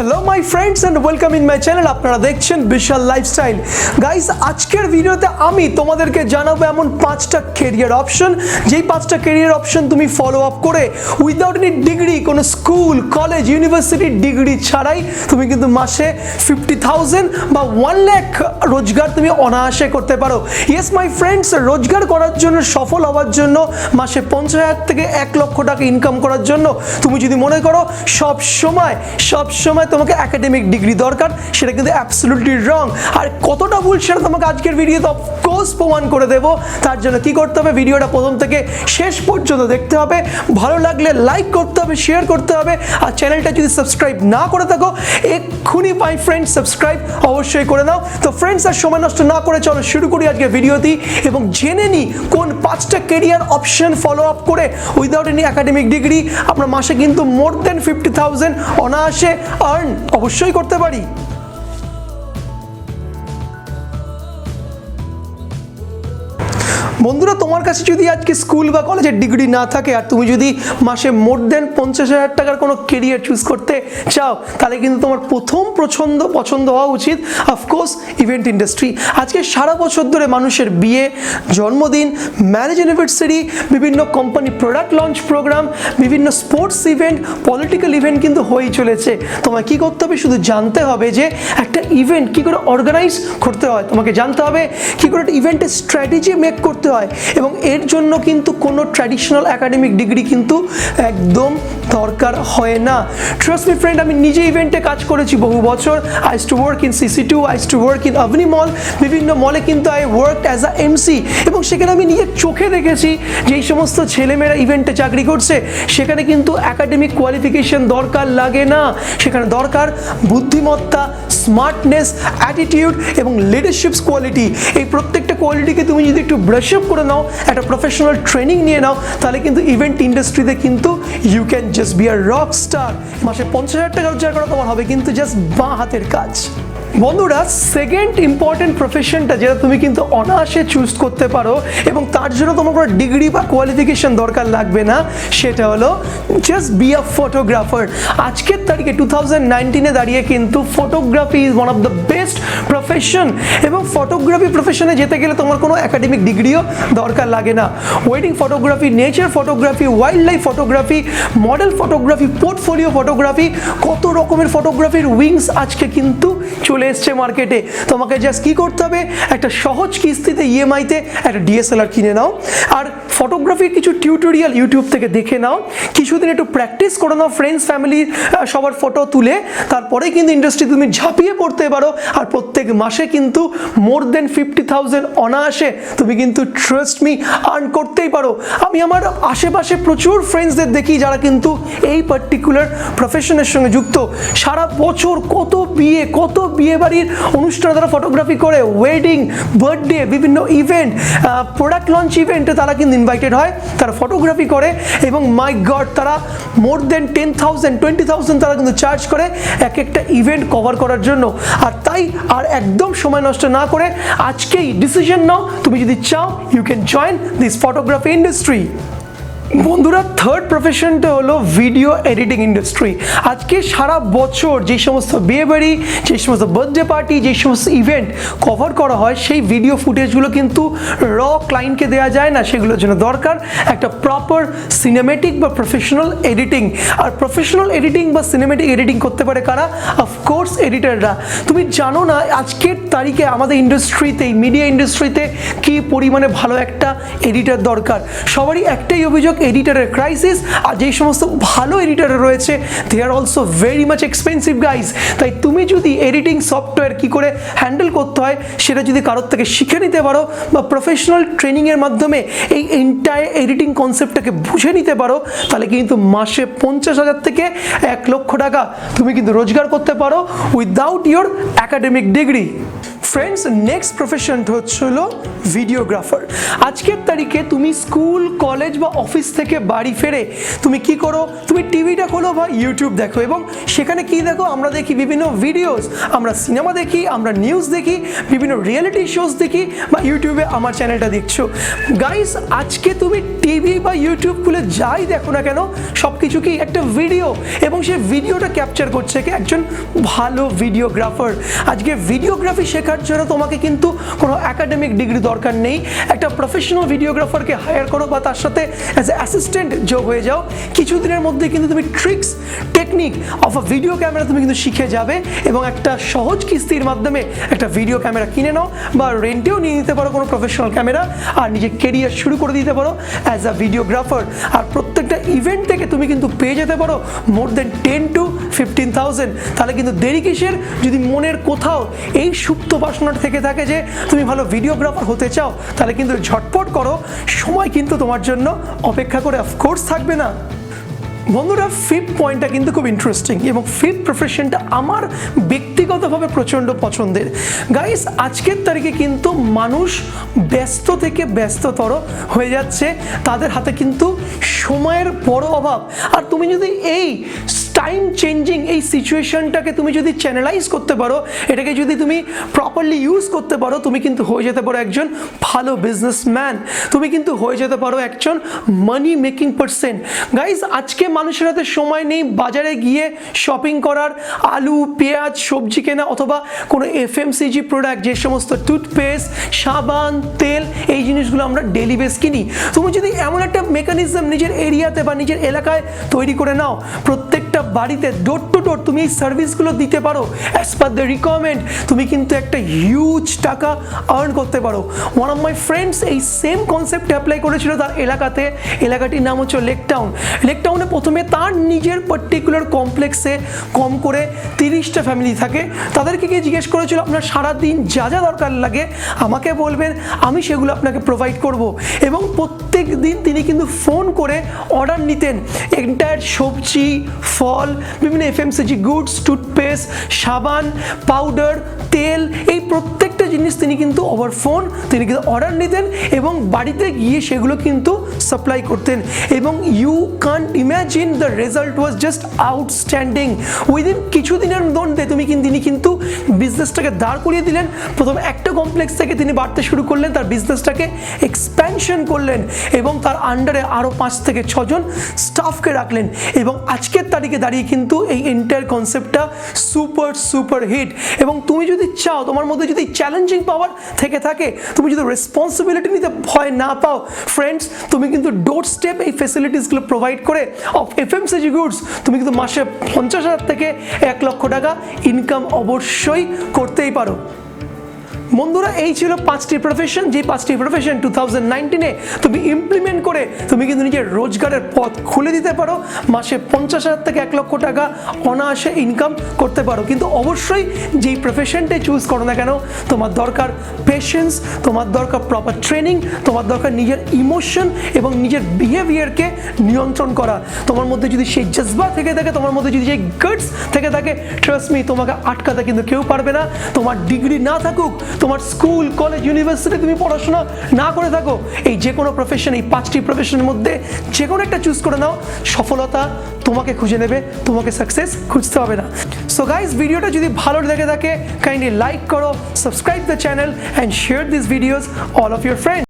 Hello my friends and welcome in my channel. আপনারা দেখছেন বিশাল lifestyle. Guys, আজকের ভিডিওতে আমি তোমাদেরকে জানাবো এমন পাঁচটা ক্যারিয়ার অপশন, যেই পাঁচটা ক্যারিয়ার অপশন তুমি ফলো আপ করে উইদাউট এনি ডিগ্রি, কোনো স্কুল কলেজ ইউনিভার্সিটি ডিগ্রি ছাড়াই তুমি কিন্তু মাসে 50,000 বা 1 লাখ রোজগার তুমি অনায়াসে করতে পারো। ইয়েস মাই ফ্রেন্ডস, রোজগার করার জন্য, সফল হওয়ার জন্য, মাসে 50,000 থেকে 1 লক্ষ টাকা ইনকাম করার জন্য তুমি যদি মনে করো সব সময় তোমাকে একাডেমিক ডিগ্রি দরকার, সেটা কিন্তু অ্যাবসলিউটলি রং। আর কতটা ভুল সেটা তোমাকে আজকের ভিডিওতে অফকোর্স প্রমাণ করে দেব। তার জন্য কি করতে হবে, ভিডিওটা প্রথম থেকে শেষ পর্যন্ত দেখতে হবে। ভালো লাগলে লাইক করতে হবে, শেয়ার করতে হবে। আর চ্যানেলটা যদি সাবস্ক্রাইব না করে থাকো, এক্ষুনি মাই ফ্রেন্ডস সাবস্ক্রাইব অবশ্যই করে নাও। তো ফ্রেন্ডস, আর সময় নষ্ট না করে চলো শুরু করি আজকের ভিডিওটি এবং জেনে নিই কোন পাঁচটা ক্যারিয়ার অপশন ফলো আপ করে উইদাউট এনি একাডেমিক ডিগ্রি আমরা মাসে কিন্তু মোর দেন 50,000 অনায়াসে আর্ন অবশ্যই করতে পারি। বন্ধুরা, তোমার কাছে যদি আজকে স্কুল বা কলেজের ডিগ্রি না থাকে আর তুমি যদি মাসে মোর দেন 50,000 টাকার কোনো কেরিয়ার চুজ করতে চাও, তাহলে কিন্তু তোমার প্রথম পছন্দ হওয়া উচিত অফকোর্স ইভেন্ট ইন্ডাস্ট্রি। আজকে সারা বছর ধরে মানুষের বিয়ে, জন্মদিন, ম্যারেজ অ্যানিভার্সারি, বিভিন্ন কোম্পানি প্রোডাক্ট লঞ্চ প্রোগ্রাম, বিভিন্ন স্পোর্টস ইভেন্ট, পলিটিক্যাল ইভেন্ট কিন্তু হয়েই চলেছে। তোমায় কি করতে হবে, শুধু জানতে হবে যে একটা ইভেন্ট কী করে অর্গানাইজ করতে হয়, তোমাকে জানতে হবে কী করে একটা ইভেন্টের স্ট্র্যাটেজি মেক করতে হয়, এবং এর জন্য কিন্তু কোনো ট্র্যাডিশনাল একাডেমিক ডিগ্রি কিন্তু একদম দরকার হয় না। ট্রাস্ট মি ফ্রেন্ড, আমি নিজে ইভেন্টে কাজ করেছি বহু বছর। I used to work in CC2, I used to work in Avani mall, বিভিন্ন মলে কিন্তু I worked as a MC, এবং সেখানে আমি নিজের চোখে দেখেছি যে এই সমস্ত ছেলেমেয়েরা ইভেন্টে চাকরি করছে, সেখানে কিন্তু একাডেমিক কোয়ালিফিকেশন দরকার লাগে না। সেখানে দরকার বুদ্ধিমত্তা, স্মার্টনেস, অ্যাটিটিউড এবং লিডারশিপস কোয়ালিটি। এই প্রত্যেকটা কোয়ালিটিকে তুমি যদি একটু ব্রাশ আপ করে নাও, একটা প্রফেশনাল ট্রেনিং নিয়ে নাও, তাহলে কিন্তু ইভেন্ট ইন্ডাস্ট্রিতে কিন্তু you can just be a rock star. মাসে 50,000 টাকা রোজগার করা তোমার হবে কিন্তু জাস্ট বাঁ হাতের কাজ। বন্ধুরা, সেকেন্ড ইম্পর্টেন্ট প্রফেশনটা যেটা তুমি কিন্তু অনায়াসে চুজ করতে পারো এবং তার জন্য তোমার কোনো ডিগ্রি বা কোয়ালিফিকেশন দরকার লাগবে না, সেটা হলো জাস্ট বি আ ফটোগ্রাফার। আজকের তারিখে 2019-এ দাঁড়িয়ে কিন্তু photography is one of the best profession, এবং ফটোগ্রাফি প্রফেশনে যেতে গেলে তোমার কোনো একাডেমিক ডিগ্রিও দরকার লাগে না। Wedding photography, nature photography, wild life photography, model photography, portfolio photography, কত রকমের ফটোগ্রাফির উইংস আজকে কিন্তু চলে এসছে মার্কেটে। তোমাকে জাস্ট কি করতে হবে, একটা সহজ কিস্তিতে EMI-তে একটা DSLR কিনে নাও, আর ফটোগ্রাফির কিছু টিউটোরিয়াল ইউটিউব থেকে দেখে নাও, কিছুদিন একটু প্র্যাকটিস করে নাও, ফ্রেন্ডস ফ্যামিলি সবার ফটো তুলে, তারপরে কিন্তু ইন্ডাস্ট্রি তুমি ঝাঁপিয়ে পড়তে পারো। আর প্রত্যেক মাসে কিন্তু মোর দেন 50,000 অনায়াসে তুমি কিন্তু ট্রাস্ট মি আর্ন করতেই পারো। আমি আমার আশেপাশে প্রচুর ফ্রেন্ডসদের দেখি যারা কিন্তু এই পার্টিকুলার প্রফেশনের সঙ্গে যুক্ত। সারা বছর কত বিয়ে বাড়ির অনুষ্ঠানে তারা ফটোগ্রাফি করে, ওয়েডিং, বার্থডে, বিভিন্ন ইভেন্ট, প্রোডাক্ট লঞ্চ ইভেন্টে তারা কিন্তু ইনভাইটেড হয়, তারা ফটোগ্রাফি করে, এবং মাই গড, তারা মোর দেন 10,000 20,000 তারা কিন্তু চার্জ করে এক একটা ইভেন্ট কভার করার জন্য। আর তাই আর একদম সময় নষ্ট না করে আজকেই ডিসিশন নাও, তুমি যদি চাও you can join this photography industry. বন্ধুরা, থার্ড প্রফেশনটা হলো ভিডিও এডিটিং ইন্ডাস্ট্রি। আজকে সারা বছর যে সমস্ত বিয়েবাড়ি, যে সমস্ত বার্থডে পার্টি, যে সমস্ত ইভেন্ট কভার করা হয়, সেই ভিডিও ফুটেজগুলো কিন্তু ক্লায়েন্টকে দেওয়া যায় না। সেগুলোর জন্য দরকার একটা প্রপার সিনেমেটিক বা প্রফেশনাল এডিটিং। আর প্রফেশনাল এডিটিং বা সিনেমেটিক এডিটিং করতে পারে কারা? অফকোর্স এডিটাররা। তুমি জানো না আজকের তারিখে আমাদের ইন্ডাস্ট্রিতে, মিডিয়া ইন্ডাস্ট্রিতে কি পরিমাণে ভালো একটা এডিটার দরকার। সবারই একটাই অভিযোগ, এডিটারের ক্রাইসিস। আর যেই সমস্ত ভালো এডিটার রয়েছে they are also very much expensive guys. তাই তুমি যদি এডিটিং সফটওয়্যার কী করে হ্যান্ডেল করতে হয় সেটা যদি কারোর থেকে শিখে নিতে পারো বা প্রফেশনাল ট্রেনিংয়ের মাধ্যমে এই এন্টায়ার এডিটিং কনসেপ্টটাকে বুঝে নিতে পারো, তাহলে কিন্তু মাসে 50,000 থেকে 1 লক্ষ টাকা তুমি কিন্তু রোজগার করতে পারো without your academic degree. Friends, next প্রফেশনটা হচ্ছিল ভিডিওগ্রাফার। আজকের তারিখে তুমি স্কুল, কলেজ বা অফিস থেকে বাড়ি ফেরে তুমি কি করো? তুমি টিভিটা খোলো বা ইউটিউব দেখো, এবং সেখানে কি দেখো? আমরা দেখি বিভিন্ন ভিডিওস, আমরা সিনেমা দেখি, আমরা নিউজ দেখি, বিভিন্ন রিয়েলিটি শোজ দেখি, বা ইউটিউবে আমার চ্যানেলটা দেখছো। গাইস, আজকে তুমি টিভি বা ইউটিউব খুলে যাই দেখো না কেন, সব কিছু কি একটা ভিডিও, এবং সেই ভিডিওটা ক্যাপচার করছে কি একজন ভালো ভিডিওগ্রাফার। আজকে ভিডিওগ্রাফি শেখার জন্য তোমাকে কিন্তু কোনো একাডেমিক ডিগ্রি দরকার নেই। একটা প্রফেশনাল ভিডিওগ্রাফারকে হায়ার করো বা তার সাথে অ্যাজ এ অ্যাসিস্ট্যান্ট যোগ হয়ে যাও। কিছুদিনের মধ্যে কিন্তু তুমি tricks, technique of a video camera তুমি কিন্তু শিখে যাবে, এবং একটা সহজ কিস্তির মাধ্যমে একটা ভিডিও ক্যামেরা কিনে নাও বা রেন্টেও নিয়ে নিতে পারো কোনো প্রফেশনাল ক্যামেরা, আর নিজের কেরিয়ার শুরু করে দিতে পারো অ্যাজ আ ভিডিওগ্রাফার। আর প্রত্যেকটা ইভেন্ট থেকে তুমি কিন্তু পেয়ে যেতে পারো মোর দেন 10 to 15,000। তাহলে কিন্তু দেরি কিসের? যদি মনের কোথাও এই সুপ্ত বাসনাটা থেকে থাকে যে তুমি ভালো ভিডিওগ্রাফার হতে চাও, তাহলে কিন্তু ঝটপট করো, সময় কিন্তু তোমার জন্য অপেক্ষা করে অফকোর্স থাকবে না। বন্ধুরা, ফিফথ পয়েন্টটা কিন্তু খুব ইন্টারেস্টিং, এবং ফিফথ প্রফেশনটা আমার ব্যক্তিগতভাবে প্রচণ্ড পছন্দের। গাইস, আজকের তারিখে কিন্তু মানুষ ব্যস্ত থেকে ব্যস্ততর হয়ে যাচ্ছে, তাদের হাতে কিন্তু সময়ের বড় অভাব। আর তুমি যদি এই টাইম চেঞ্জিং এই সিচুয়েশনটাকে তুমি যদি চ্যানেলাইজ করতে পারো, এটাকে যদি তুমি প্রপারলি ইউজ করতে পারো, তুমি কিন্তু হয়ে যেতে পারো একজন ভালো বিজনেসম্যান, তুমি কিন্তু হয়ে যেতে পারো একজন মানি মেকিং পারসন। গাইজ, আজকে মানুষের হাতে সময় নেই বাজারে গিয়ে শপিং করার, আলু, পেঁয়াজ, সবজি কেনা, অথবা কোনো এফএমসিজি প্রোডাক্ট, যে সমস্ত টুথপেস্ট, সাবান, তেল, এই জিনিসগুলো আমরা ডেলি বেস কিনি। তুমি যদি এমন একটা মেকানিজম নিজের এরিয়াতে বা নিজের এলাকায় তৈরি করে নাও, প্রত্যেকটা বাড়িতে ডোর টু ডোর তুমি এই সার্ভিসগুলো দিতে পারো অ্যাজ পার দ্য রিকোয়ারমেন্ট, তুমি কিন্তু একটা হিউজ টাকা আর্ন করতে পারো। ওয়ান অফ মাই ফ্রেন্ডস এই সেম কনসেপ্ট অ্যাপ্লাই করেছিল তার এলাকাতে। এলাকাটির নাম হচ্ছে লেক টাউন। লেক টাউনে প্রথমে তার নিজের পার্টিকুলার কমপ্লেক্সে কম করে 30টা ফ্যামিলি থাকে। তাদেরকে গিয়ে জিজ্ঞেস করেছিল আপনার সারাদিন যা যা দরকার লাগে আমাকে বলবেন, আমি সেগুলো আপনাকে প্রোভাইড করব। এবং প্রত্যেক দিন তিনি কিন্তু ফোন করে অর্ডার নিতেন এন্টায়ার সবজি, ফল, বিভিন্ন এফএমসিজি গুডস, টুথপেস্ট, সাবান, পাউডার, তেল, এই প্রত্যেকটা জিনিস তিনি কিন্তু ওভার ফোন তিনি কিন্তু অর্ডার নিতেন এবং বাড়িতে গিয়ে সেগুলো কিন্তু সাপ্লাই করতেন। এবং you can't imagine the result was just outstanding. Within কিছুদিনের মধ্যে তিনি কিন্তু বিজনেসটাকে দাঁড় করিয়ে দিলেন। প্রথম একটা কমপ্লেক্স থেকে তিনি বাড়তে শুরু করলেন, তার বিজনেসটাকে এক্সপ্যানশন করলেন এবং তার আন্ডারে আরও 5 থেকে 6 জন স্টাফকে রাখলেন। এবং আজকের তারিখে দাঁড়িয়ে কিন্তু এই এন্টায়ার কনসেপ্টটা সুপার হিট। এবং তুমি যদি চাও, তোমার মধ্যে যদি চ্যালেঞ্জিং পাওয়ার থেকে থাকে, তুমি যদি রেসপন্সিবিলিটি নিতে ভয় না পাও, ফ্রেন্ডস, তুমি কিন্তু ডোর স্টেপ এই ফেসিলিটিসগুলো প্রোভাইড করে অফ এফএমসিজি গুডস তুমি কিন্তু মাসে 50,000 থেকে 1 লক্ষ টাকা ইনকাম অবশ্যই করতেই পারো। বন্ধুরা, এই ছিল 5টি প্রফেশন, যে 5টি প্রফেশন 2019-এ তুমি ইমপ্লিমেন্ট করে তুমি কিন্তু নিজের রোজগারের পথ খুলে দিতে পারো, মাসে 50,000 থেকে 1 লক্ষ টাকা অনায়াসে ইনকাম করতে পারো। কিন্তু অবশ্যই যেই প্রফেশনটাই চুজ করো না কেন, তোমার দরকার পেশেন্স, তোমার দরকার প্রপার ট্রেনিং, তোমার দরকার নিজের ইমোশন এবং নিজের বিহেভিয়ারকে নিয়ন্ত্রণ করা। তোমার মধ্যে যদি সেই জজবা থেকে থাকে, তোমার মধ্যে যদি সেই গাটস থেকে থাকে, ট্রাস্ট মি, তোমাকে আটকাতে কিন্তু কেউ পারবে না। তোমার ডিগ্রি না থাকুক, তোমার স্কুল, কলেজ, ইউনিভার্সিটি তুমি পড়াশোনা না করে থাকো, এই যে কোনো প্রফেশন, এই 5টি প্রফেশনের মধ্যে যে কোনো একটা চুজ করে নাও, সফলতা তোমাকে খুঁজে নেবে, তোমাকে সাকসেস খুঁজতে হবে না। সো গাইজ, ভিডিওটা যদি ভালো লেগে থাকে, কাইন্ডলি লাইক করো, subscribe the channel and share this videos all of your friends.